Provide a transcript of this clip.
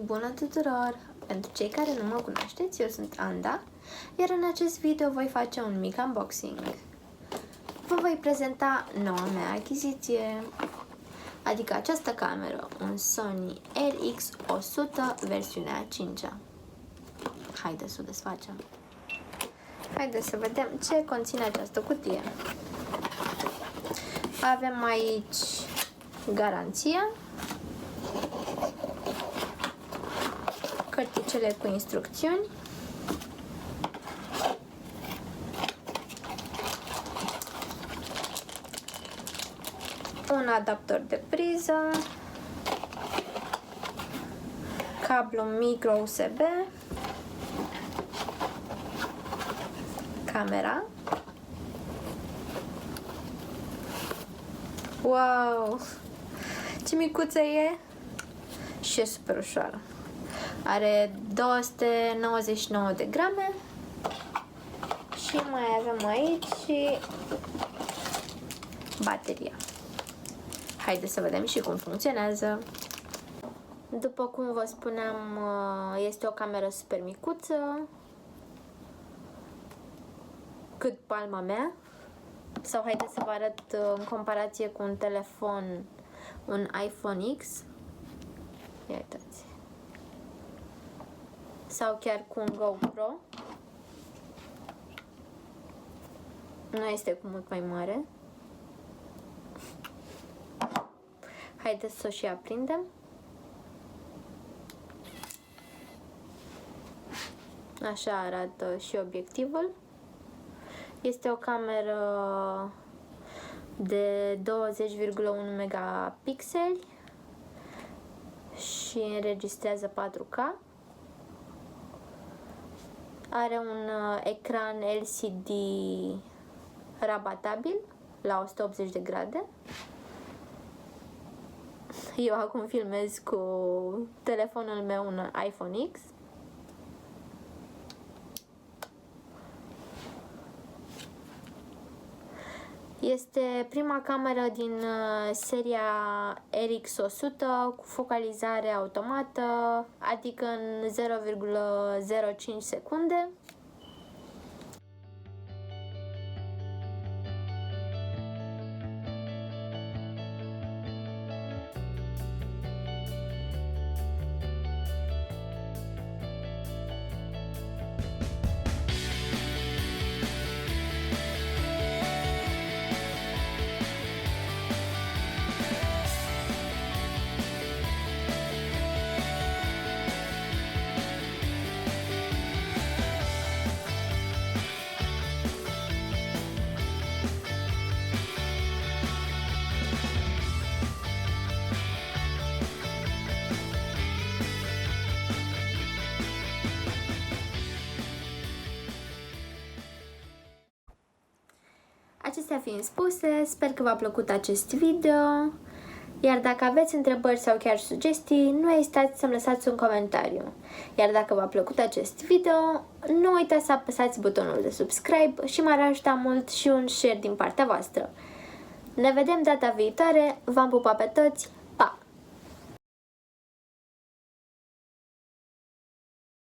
Bună tuturor! Pentru cei care nu mă cunoașteți, eu sunt Anda, iar în acest video voi face un mic unboxing. Vă voi prezenta noua mea achiziție, adică această cameră, un Sony RX100 versiunea 5-a. Haideți să o desfacem. Haideți să vedem ce conține această cutie. Avem aici garanția, cărticele cu instrucțiuni, un adaptor de priză, cablu micro USB, camera. Wow! Ce micuță e! Și e super ușoară. Are 299 de grame și mai avem aici și bateria. Haideți să vedem și cum funcționează. După cum vă spuneam, este o cameră super micuță, cât palma mea. Sau haideți să vă arăt în comparație cu un telefon, un iPhone X. Ia uitați. Sau chiar cu un GoPro. Nu este cu mult mai mare. Haideți să o și aprindem. Așa arată și obiectivul. Este o cameră de 20,1 megapixeli și înregistrează 4K. Are un ecran LCD rabatabil la 180 de grade. Eu acum filmez cu telefonul meu, un iPhone X. Este prima cameră din seria RX100 cu focalizare automată, adică în 0,05 secunde. Acestea fiind spuse, sper că v-a plăcut acest video, iar dacă aveți întrebări sau chiar sugestii, nu ezitați să-mi lăsați un comentariu. Iar dacă v-a plăcut acest video, nu uitați să apăsați butonul de subscribe și m-ar ajuta mult și un share din partea voastră. Ne vedem data viitoare, v-am pupat pe toți,